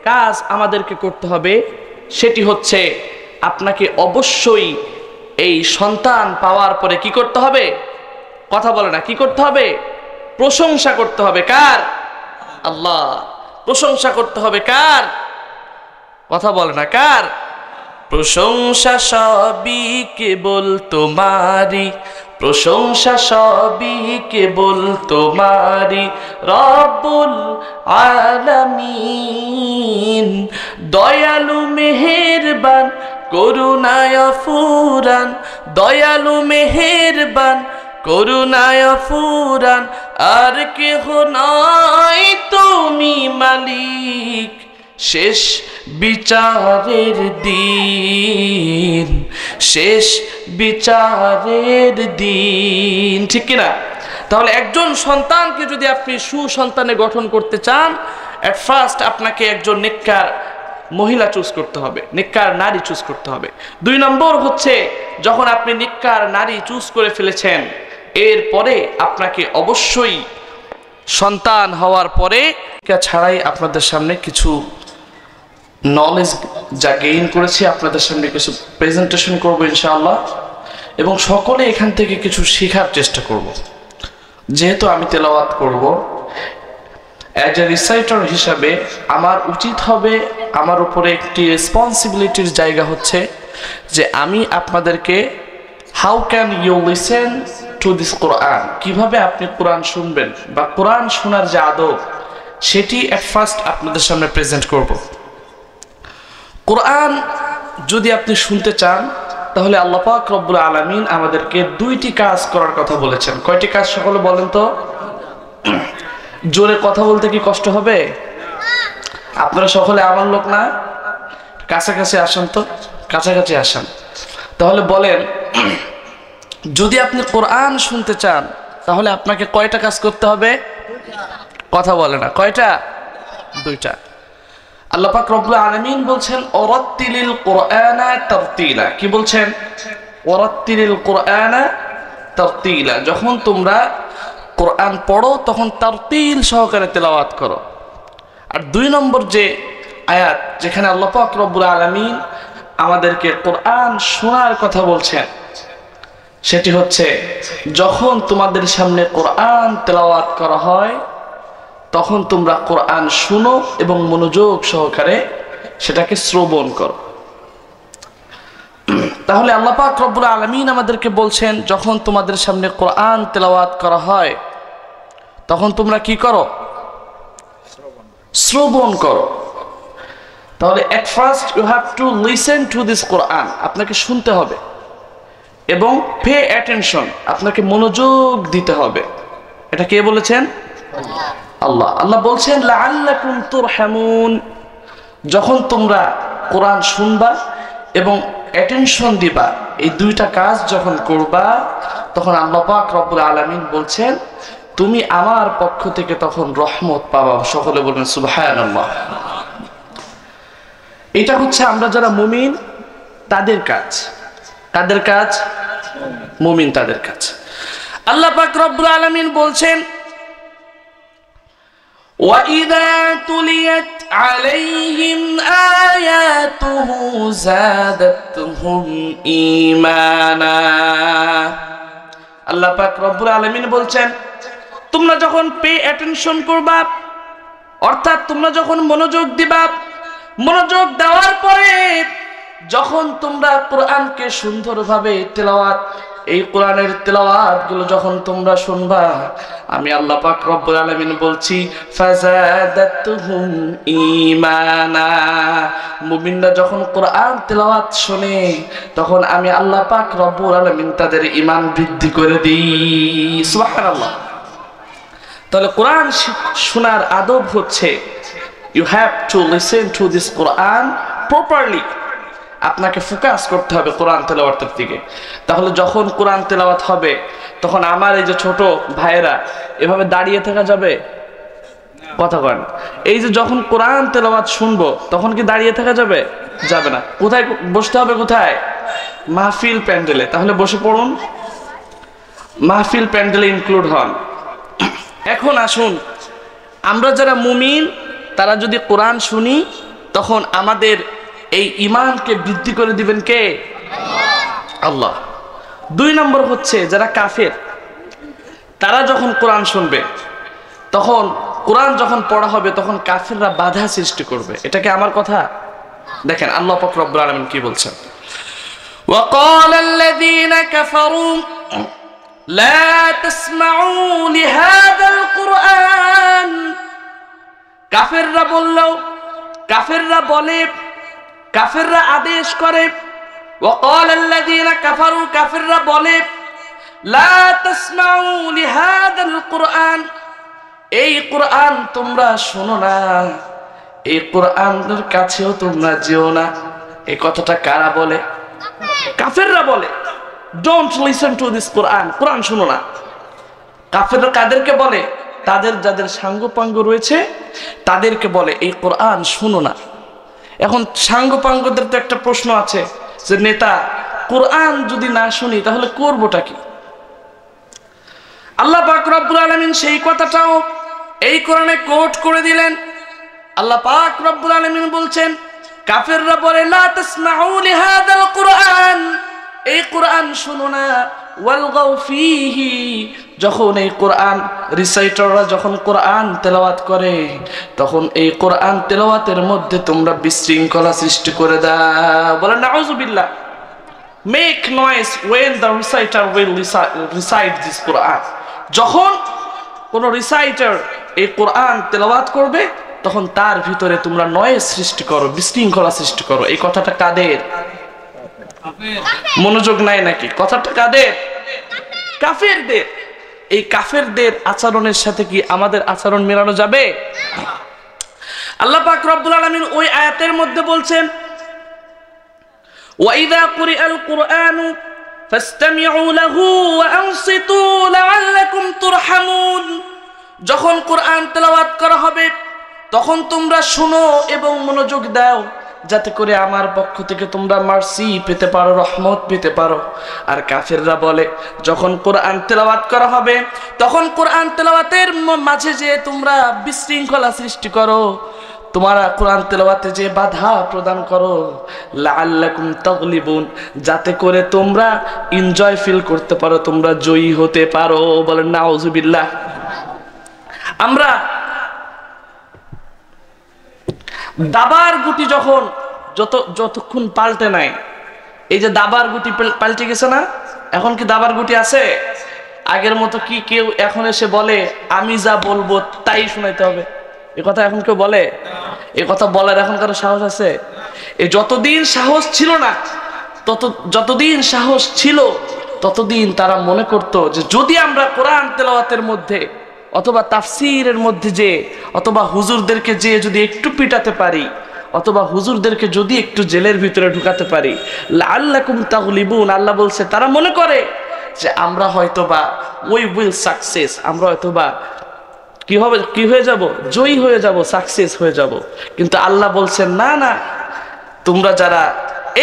কাজ আমাদেরকে করতে হবে সেটি হচ্ছে আপনাকে অবশ্যই এই সন্তান পাওয়ার পরে কি করতে হবে? কথা বলে না, কি করতে হবে? প্রশংসা করতে হবে। কার? আল্লাহ। প্রশংসা করতে হবে কার? কথা বলে না, কার? প্রশংসা সবই কেবল তোমারি, প্রশংসা সবই কেবল তোমারি রব্বুল আলামিন। দয়ালু মেহেরবান করুণায় ফুরান, দয়ালু মেহেরবান করুণায় ফুরান, আর কেহ নাই তুমি মালিক শেষ বিচারের দিন, শেষ বিচারের দিন। ঠিক কিনা? তাহলে একজন সন্তানকে যদি আপনি সুসন্তানে গঠন করতে চান, এট ফার্স্ট আপনাকে একজন নেককার মহিলা চুজ করতে হবে, নেককার নারী চুজ করতে হবে। 2 নম্বর হচ্ছে যখন আপনি নেককার নারী চুজ করে ফেলেছেন, এরপরে আপনাকে অবশ্যই সন্তান হওয়ার পরে ছাড়াই আপনাদের সামনে কিছু নলেজ যা গেইন করেছি আপনাদের সামনে কিছু প্রেজেন্টেশন করব ইনশাআল্লাহ, এবং সকলে এখান থেকে কিছু শেখার চেষ্টা করব। যেহেতু আমি তেলাওয়াত করব, অ্যাজ এ রিসাইটার হিসাবে আমার উচিত হবে, আমার উপরে একটি রেসপন্সিবিলিটির জায়গা হচ্ছে যে আমি আপনাদেরকে how can you listen to this Quran, কিভাবে আপনি কোরআন শুনবেন বা কোরআন শোনার যে আদব সেটি এট ফার্স্ট আপনাদের সামনে প্রেজেন্ট করব। কোরআন যদি আপনি শুনতে চান তাহলে আল্লাহ পাক রব্বুল আলামিন আমাদেরকে 2টি কাজ করার কথা বলেছেন। কয়টি কাজ সকলে বলেন তো? জোরে কথা বলতে কি কষ্ট হবে? আপনারা সকলে আমার লোক না? কাছাকাছি আসেন তো, কাছাকাছি আসেন। তাহলে বলেন, যদি আপনি কোরআন শুনতে চান তাহলে আপনাকে কয়টা কাজ করতে হবে? কথা বলে না, কয়টা? 2টা। আল্লাহ পাক রব্বুল আলামিন বলছেন ওয়ারাত্তিলিল কুরআনা তারতিলা। কি বলছেন? ওয়ারাত্তিলিল কুরআনা তারতিলা। যখন তোমরা কোরআন পড়ো তখন তারতিল সহকারে তেলাওয়াত করো। আর 2 নম্বর যে আয়াত যেখানে আল্লাহ পাক রব্বুল আলামিন আমাদেরকে কোরআন শোনার কথা বলছেন সেটি হচ্ছে যখন তোমাদের সামনে কোরআন তেলাওয়াত করা হয় তখন তোমরা কোরআন শুনো এবং মনোযোগ সহকারে সেটাকে শ্রবণ করো। তাহলে আল্লাহ পাক রব্বুল আলামিন আমাদেরকে বলছেন যখন তোমাদের সামনে কোরআন তেলাওয়াত করা হয় তখন তোমরা কি করো? শ্রবণ করো। তাহলে at first you have to listen to this Quran, আপনাকে শুনতে হবে। এবং পে অ্যাটেনশন, আপনাকে মনোযোগ দিতে হবে। এটা কে বলেছেন? আল্লাহ। আল্লাহ বলছেন লাআল্লাকুম তুরহামুন, যখন তোমরা কোরআন শুনবা এবং অ্যাটেনশন দিবা, এই দুইটা কাজ যখন করবা, তখন আল্লাহ পাক রব্বুল আলামিন বলছেন তুমি আমার পক্ষ থেকে তখন রহমত পাবা। সকলে বলেন সুবহানাল্লাহ। এটা হচ্ছে আমরা যারা মুমিন তাদের কাজ। কাদের কাজ? মুমিন তাদের কাজ। আল্লাহ পাক রব্বুল আলামিন বলছেন وَإِذَا تُلِيَتْ عَلَيْهِمْ آيَاتُهُ زَادَتْهُمْ إِيمَانًا। আল্লাহ পাক রব্বুল আলামিন বলছেন তোমরা যখন পে অ্যাটেনশন করবা, অর্থাৎ তোমরা যখন মনোযোগ দিবা, মনোযোগ দেওয়ার পরে যখন তোমরা কোরআনকে সুন্দরভাবে তেলাওয়াত, এই কোরআনের তেলাওয়াত গুলো যখন তোমরা শুনবা, আমি আল্লাহ পাক রব্বুল আলামিন বলছি ফাযাদাতুহুম ঈমানা। মুমিনরা যখন কোরআন তেলাওয়াত শুনে তখন আমি আল্লাহ পাক রব্বুল আলামিন তাদের ঈমান বৃদ্ধি করে দিই। সুবহানাল্লাহ। তাহলে কোরআন শোনার আদব হচ্ছে you have to listen to this Quran properly. আপনাকে ফোকাস করতে হবে কোরআন তেলাওয়াতের দিকে। তাহলে যখন কোরআন তেলাওয়াত হবে তখন আমার এই যে ছোট ভাইয়েরা এভাবে দাঁড়িয়ে থাকা যাবে? কথা কন। এই যে যখন কোরআন তেলাওয়াত শুনবো তখন কি দাঁড়িয়ে থাকা যাবে? যাবে না। কোথায় বসতে হবে? কোথায়? মাহফিল প্যান্ডেলে। তাহলে বসে পড়ুন, মাহফিল প্যান্ডেলে ইনক্লুড হন। এখন আসুন, আমরা যারা মুমিন তারা যদি কোরআন শুনি তখন আমাদের এই ঈমানকে বৃদ্ধি করে দিবেন কে? আল্লাহ। 2 নম্বর হচ্ছে যারা কাফের, তারা যখন কোরআন শুনবে তখন কোরআন যখন পড়া হবে তখন কাফেররা বাধা সৃষ্টি করবে। এটা কি আমার কথা? দেখেন আল্লাহ পাক রব্বুল আলামিন কি বলছেন, وَقَالَ الَّذِينَ كَفَرُوا لَا تَسْمَعُوا لِهَذَا الْقُرْآنِ। কাফেররা বলল, কাফেররা বলে, কাফেররা আদেশ করে, وَقَالَ الَّذِينَ كَفَرُوا, কাফেররা বলে লা তাসমাউ লিহাযা আল-কুরআন, এই কোরআন তোমরা শোনো না, এই কোরআনের কাছেও তোমরা যেও না। এই কথাটা কারা বলে? কাফেররা বলে ডোন্ট লিসেন টু দিস কোরআন, কোরআন শোনো না। কাফেররা কাদেরকে বলে? তাদের যাদের সাঙ্গপাঙ্গ রয়েছে তাদেরকে বলে এই কোরআন শোনো না। এখন সাঙ্গপাঙ্গদের তো একটা প্রশ্ন আছে যে নেতা, কোরআন যদি না শুনি তাহলে করবোটা কি? আল্লাহ পাক রব্বুল আলামিন সেই কথাটাও এই কোরআনে কোট করে দিলেন। আল্লাহ পাক রব্বুল আলামিন বলছেন কাফেররা বলে লা তাসমাউ লিহাযাল কুরআন, এই কোরআন শুনো না, ওয়ালগাউ ফীহি, যখন এই কোরআন রিসাইটাররা যখন কোরআন তেলাওয়াত করে তখন এই কোরআন তেলাওয়াতের মধ্যে তোমরা বিশৃঙ্খলা সৃষ্টি করে দাও। বলেন নাউযুবিল্লাহ। Make noise when the reciter will recite this Quran। যখন কোন রিসাইটার এই কোরআন তেলাওয়াত করবে তখন তার ভিতরে তোমরা নয়েজ সৃষ্টি করো, বিশৃঙ্খলা সৃষ্টি করো। এই কথাটা কাদের? মনোযোগ নাই নাকি? কথাটা কাদের? কাফেরদের। এই কাফেরদের আচরণের সাথে কি আমাদের আচরণ মেলানো যাবে? আল্লাহ পাক রব্বুল আলামিন ওই আয়াতের মধ্যে বলছেন ওয়াইযা কুরিআল কুরআনু ফাসতামিউ লাহু ওয়া আনসিতু লাআল্লাকুম তুরহামুন। যখন কোরআন তেলাওয়াত করা হবে তখন তোমরা শুনো এবং মনোযোগ দাও যাতে করে আমার পক্ষ থেকে তোমরা মার্সি পেতে পারো, রহমত পেতে পারো। আর কাফেররা বলে যখন কোরআন তেলাওয়াত করা হবে তখন কোরআন তেলাওয়াতের মাঝে যে তোমরা বিশৃঙ্খলা সৃষ্টি করো, তোমরা কোরআন তেলাওয়াতে যে বাধা প্রদান করো, লাআল্লাকুম তাগলিবুন, যাতে করে তোমরা এনজয় ফিল করতে পারো, তোমরা জয়ী হতে পারো। বলেন নাউযুবিল্লাহ। আমরা দাবার গুটি যখন যতক্ষণ পাল্টে নাই, এই যে দাবার গুটি পাল্টে গেছে না, এখন কি দাবার গুটি আছে? আগের মতো কি কেউ এখন এসে বলে আমি যা বলবো তাই শোনাইতে হবে? এ কথা এখন কেউ বলে? এ কথা বলার এখন কারো সাহস আছে? এই যতদিন সাহস ছিল না যতদিন সাহস ছিল ততদিন তারা মনে করত যে যদি আমরা কোরআন তেলাওয়াতের মধ্যে অথবা তাফসীরের মধ্যে যে অথবা হুজুরদেরকে যে যদি একটু পিটাতে পারি অথবা হুজুরদেরকে যদি একটু জেলের ভিতরে ঢুকাতে পারি লাআল্লাকুম তাগলিবুন, আল্লাহ বলছে তারা মনে করে যে আমরা হয়তোবা উই উইল সাকসেস, আমরা হয়তোবা কি হয়ে যাব, জয়ী হয়ে যাব, সাকসেস হয়ে যাব। কিন্তু আল্লাহ বলছেন না না, তোমরা যারা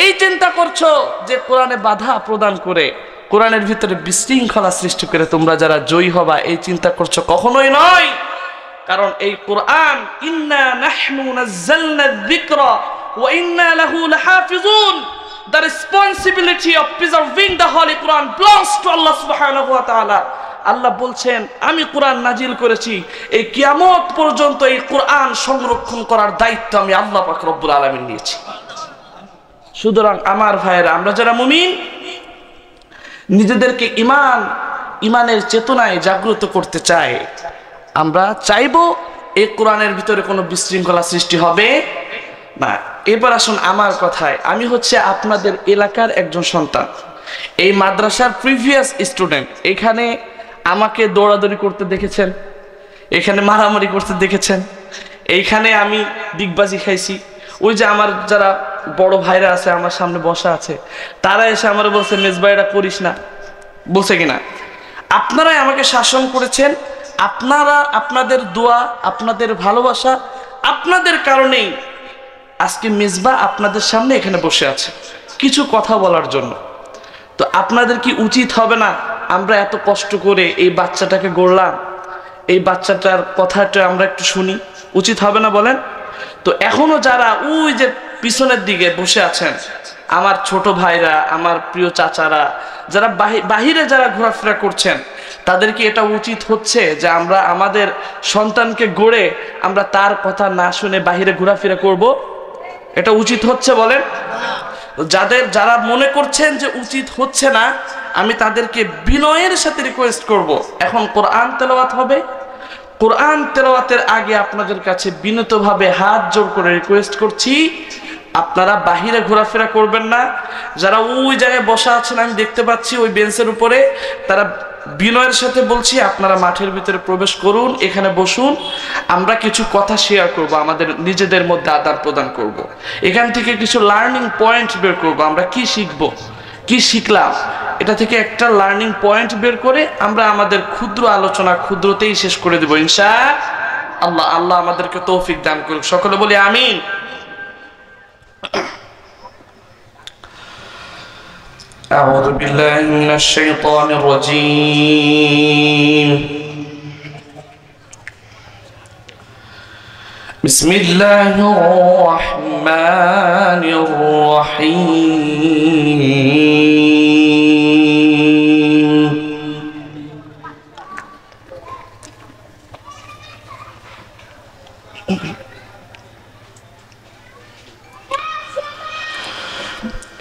এই চিন্তা করছো যে কোরআনে বাধা প্রদান করে কোরআনের ভিতরে বিশৃঙ্খলা সৃষ্টি করে তোমরা যারা জয়ী হবা, এই চিন্তা করছো, কখনোই নয়। কারণ এই কোরআন ইন্না নাহনু নাযালনা যিকরা ওয়া ইন্না লাহু লাহাফিজুন, the responsibility of preserving the holy Quran belongs to Allah subhanahu wa ta'ala। আল্লাহ বলছেন আমি কোরআন নাজিল করেছি, এই কিয়ামত পর্যন্ত এই কোরআন সংরক্ষণ করার দায়িত্ব আমি আল্লাহ পাক রব্বুল আলামিন নিয়েছি। সুতরাং আমার ভাইয়েরা, আমরা যারা মুমিন নিজেদেরকে ইমানের চেতনায় জাগ্রত করতে চাই, আমরা চাইবো এই কোরআনের ভিতরে কোনো বিশৃঙ্খলা সৃষ্টি হবে না। এবার আসুন আমার কথায়, আমি হচ্ছে আপনাদের এলাকার একজন সন্তান, এই মাদ্রাসার প্রিভিয়াস স্টুডেন্ট। এখানে আমাকে দৌড়াদৌড়ি করতে দেখেছেন, এখানে মারামারি করতে দেখেছেন, এইখানে আমি ডিগবাজি খাইছি। ওই যে আমার যারা বড় ভাইরা আছে আমার সামনে বসা আছে, তারা এসে আমার বলছে মেজবা এটা করিস না, বলছে কিনা। আপনারাই আমাকে শাসন করেছেন, আপনারা আপনাদের দোয়া, আপনাদের ভালোবাসা, আপনাদের কারণেই আজকে মেজবা আপনাদের সামনে এখানে বসে আছে কিছু কথা বলার জন্য। তো আপনাদের কি উচিত হবে না, আমরা এত কষ্ট করে এই বাচ্চাটাকে গড়লাম, এই বাচ্চাটার কথাটা আমরা একটু শুনি, উচিত হবে না বলেন? তো এখনো যারা ওই যে পিছনের দিকে বসে আছেন, আমার ছোট ভাইরা, আমার প্রিয় চাচারা, যারা বাহিরে যারা ঘোরাফেরা করছেন, তাদের কি এটা উচিত হচ্ছে যে আমরা আমাদের সন্তানকে গড়ে আমরা তার কথা না শুনে বাহিরে ঘোরাফেরা করব? এটা উচিত হচ্ছে বলেন? যারা মনে করছেন যে উচিত হচ্ছে না, আমি তাদেরকে বিনয়ের সাথে রিকোয়েস্ট করব, এখন কোরআন তেলাওয়াত হবে, কোরআন তেলাওয়াতের আগে আপনাদের কাছে বিনীতভাবে হাত জোড় করে রিকোয়েস্ট করছি, আপনারা বাহিরে ঘোরাফেরা করবেন না। যারা ওই জায়গায় বসা আছেন আমি দেখতে পাচ্ছি ওই বেঞ্চের উপরে, তারা বিনয়ের সাথে বলছি আপনারা মাঠের ভিতরে প্রবেশ করুন, এখানে বসুন, আমরা কিছু কথা শেয়ার করব, আমাদের নিজেদের মধ্যে আদান প্রদান করব, এখান থেকে কিছু লার্নিং পয়েন্ট বের করব, আমরা কি শিখবো, কি শিখলাম, এটা থেকে একটা লার্নিং পয়েন্ট বের করে আমরা আমাদের ক্ষুদ্র আলোচনা ক্ষুদ্রতেই শেষ করে দেব ইনশাআল্লাহ। আল্লাহ আমাদেরকে তৌফিক দান করুক, সকলে বলি আমিন। أعوذ بالله من الشيطان الرجيم بسم الله الرحمن الرحيم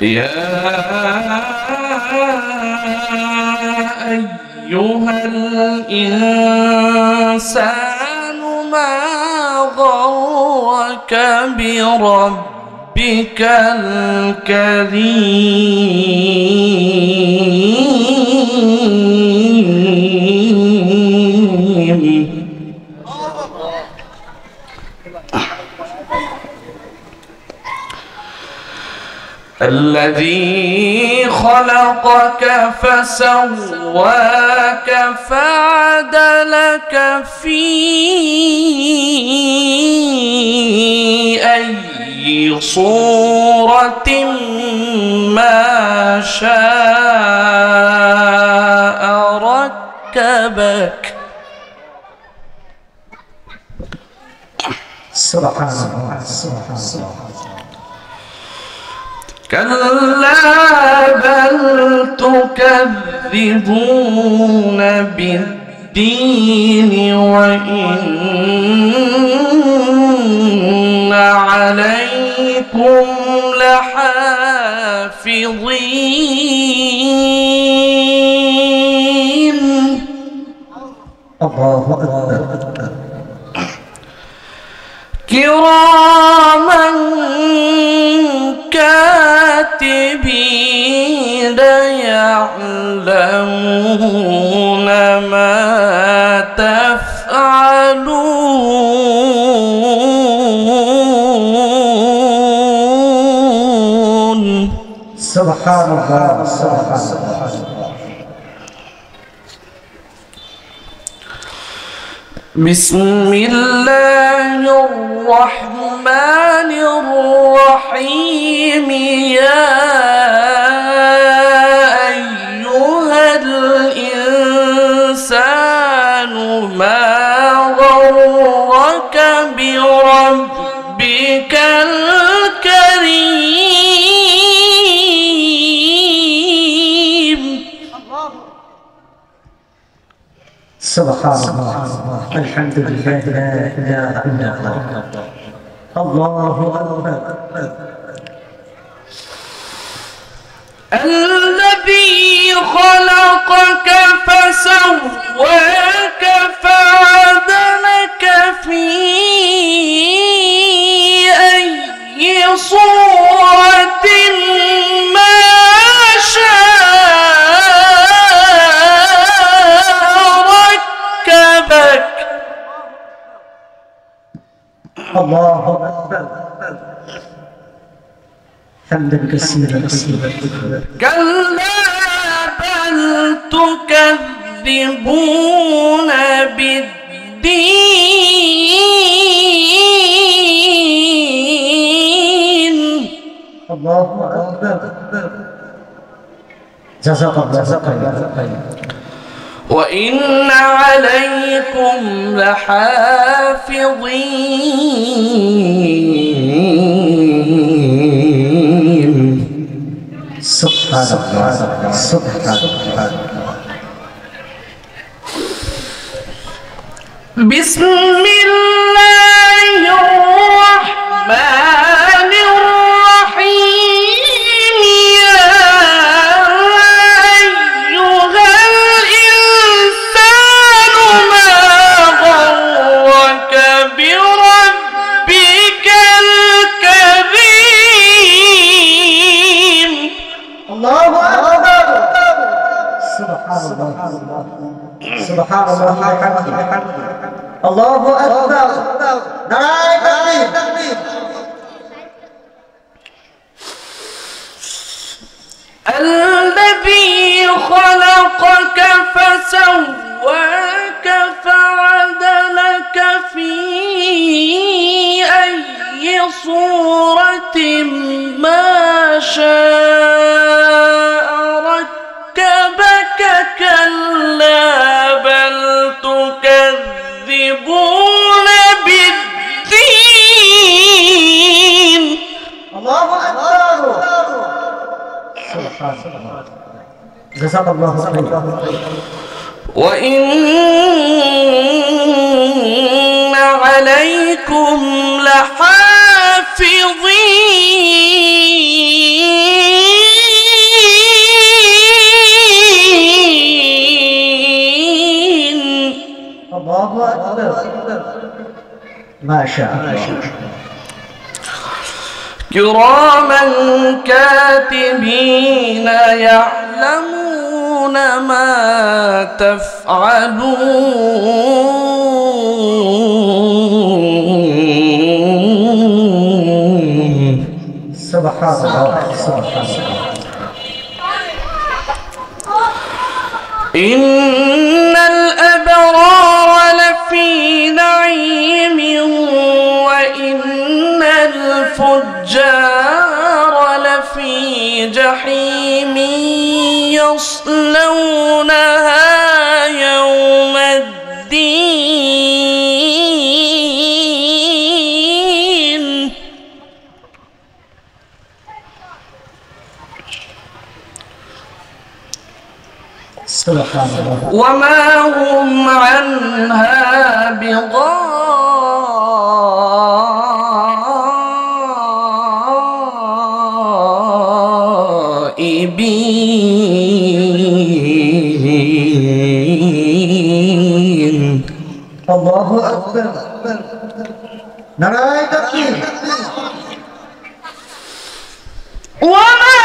يا أيها الإنسان ما غرك بربك الكريم الذي خلقك فسواك فعدلك في أي صورة ما شاء ركبك سبحان الله سبحان الله كلا بل تكذبون بالدين وإن عليكم لحافظين الله أكبر كراما كاتبين الذين يعلمون ما تفعلون. سبحان الله سبحان الله. بسم الله الرحمن الرحيم. يا أيها الإنسان ما غرك بربك الكريم. سبحان الله. الحمد لله لا إله إلا الله. الله أكبر. الذي خلقك فسواك فعدلك في أي صورة ما شاء ركبك. الله أكبر. حمدا كثيرا. كلا بل تكذبون بالدين. الله أكبر. جزاك الله خيرا. وإن عليكم لحافظين. سبحان الله سبحان الله. بسم الله الرحمن الرحيم. يا أيها الإنسان ما غرك بربك الكريم. الله أكبر. سبحان الله سبحان الله وبحمده. الله أكبر. نعم تكبير. الذي خلقك فسواك فعدلك في أي صورة ما شاء ركبك. كلا بل تكذبون بالدين. الله أكبر. سبحان الله. جزاك الله خيرا. وإن عليكم لحافظين. الله أكبر. ما شاء الله. كراما كاتبين يعلمون ما تفعلون. سبحان الله سبحان الله. إن الأبرار لفي نعيم وإن الفجار لفي جحيم يصلونها يوم الدين. سبحان الله. وما هم عنها بغائبين. الله أكبر. نعم تكبير. وما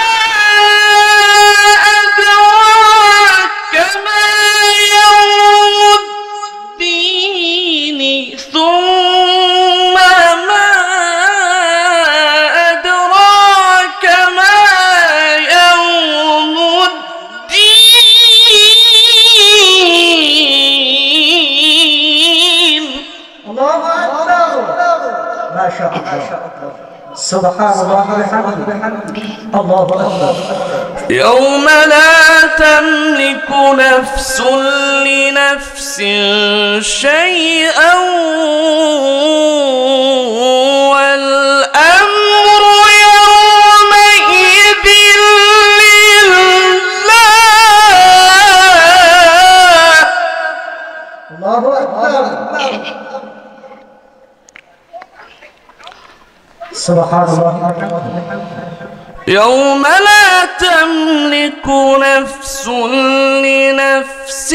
شاء الله سبحان الله وبحمده الله أكبر يوم لا تملك نفس لنفس شيئا والأمر يومئذ لله الله أكبر سبحان الله يوم لا تملك نفس لنفس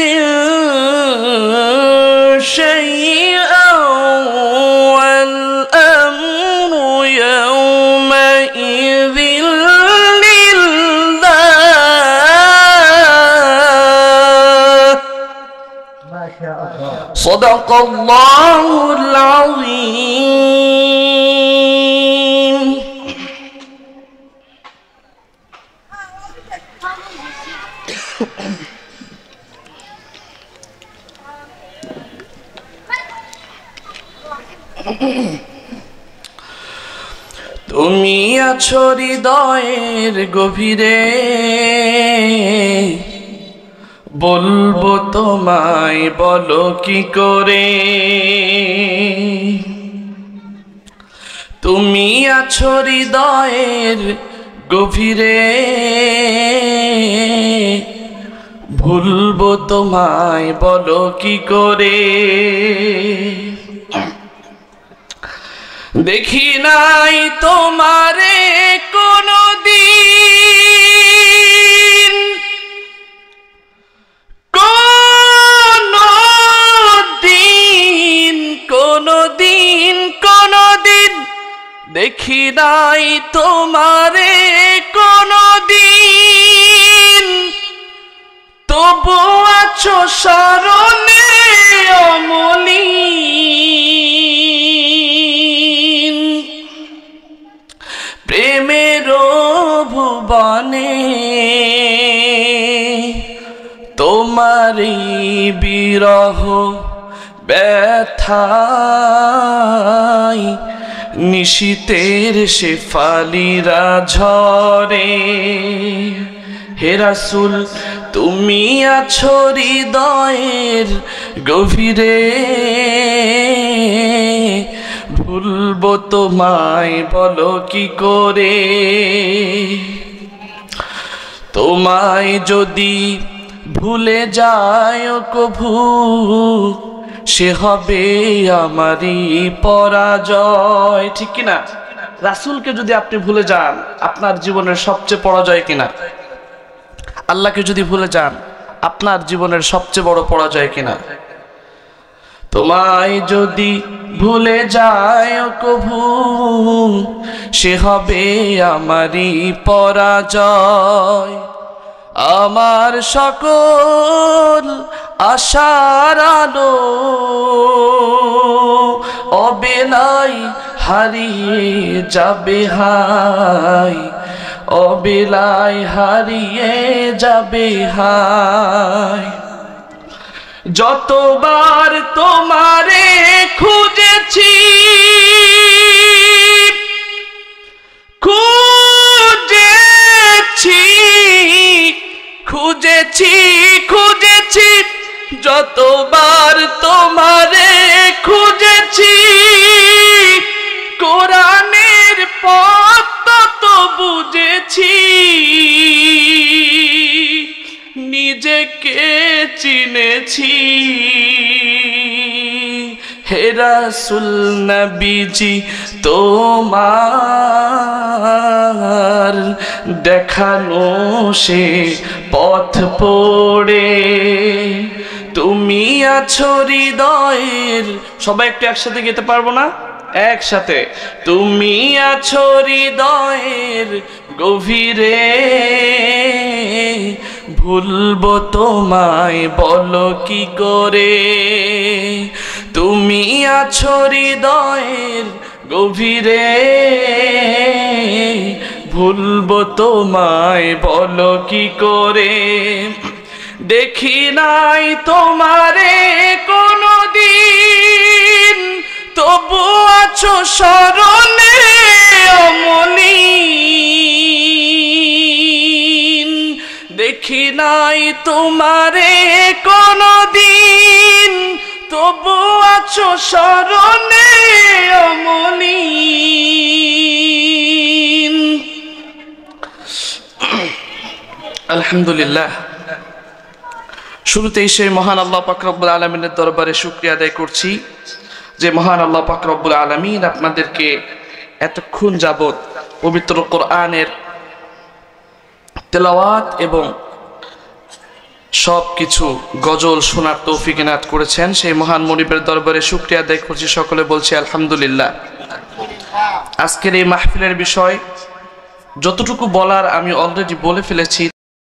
شيئا والأمر يومئذ لله ما شاء الله صدق الله العظيم তুমি আছো হৃদয়ের গভীরে বলবো তোমায় বলো কি করে তুমি আছো হৃদয়ের গভীরে ভুলবো তোমায় বলো কি করে দেখি নাই তোমারে কোনদিন কোনদিন দেখি নাই তোমারে কোনদিন তবু আছো স্মরণে অমলিন প্রেমের ভুবনে তোমারি বিরহ ব্যথায় নিশীতের শেফালিরা ঝরে হে রাসূল তুমি আছো হৃদয়ের গভীরে ভুলবো তোমায় বলো কি করে তোমায় যদি ভুলে যায় কভু সে হবে আমারই পরাজয় ঠিক কিনা রাসূলকে যদি আপনি ভুলে যান আপনার জীবনের সবচেয়ে পরাজয় কিনা আল্লাহকে যদি ভুলে যান আপনার জীবনের সবচেয়ে বড় পরাজয় কিনা তোমায় যদি ভুলে যায় কভু সে হবে আমারই পরাজয় আমার সকল আশার আলো অবেলায় হারিয়ে যাবে হায় অবেলায় হারিয়ে যাবে হায় যতবার তোমারে খুঁজেছি যতবার তোমারে খুঁজেছি কোরআনের পথ তত বুঝেছি নিজেকে চিনেছি হে রাসূল নবীজি তোমার দেখানো সে পথ পড়ে তুমি আছো হৃদয়ের সবাই একটু একসাথে গেতে পারবো না একসাথে তুমি আছো হৃদয়ের গভীরে ভুলবো তোমায় বলো কি করে তুমি আছো হৃদয়ের গভীরে ভুলবো তোমায় বলো কি করে দেখি নাই তোমারে কোনদিন তবু আছো স্মরণে অমলিন, দেখি নাই তোমারে কোনদিন, তবু আছো স্মরণে অমলিন। আলহামদুলিল্লাহ, শুরুতেই সেই মহান আল্লাহ পাক রব্বুল আলামিনের দরবারে শুকরিয়া আদায় করছি যে মহান আল্লাহ পাক রব্বুল আলামিন আপনাদেরকে এতক্ষণ যাবত পবিত্র কোরআনের তেলাওয়াত এবং সব কিছু গজল শোনার তৌফিক এনায়েত করেছেন। সেই মহান মনিবের দরবারে শুকরিয়া আদায় করছি, সকলে বলছি আলহামদুলিল্লাহ। আজকের এই মাহফিলের বিষয় যতটুকু বলার আমি অলরেডি বলে ফেলেছি,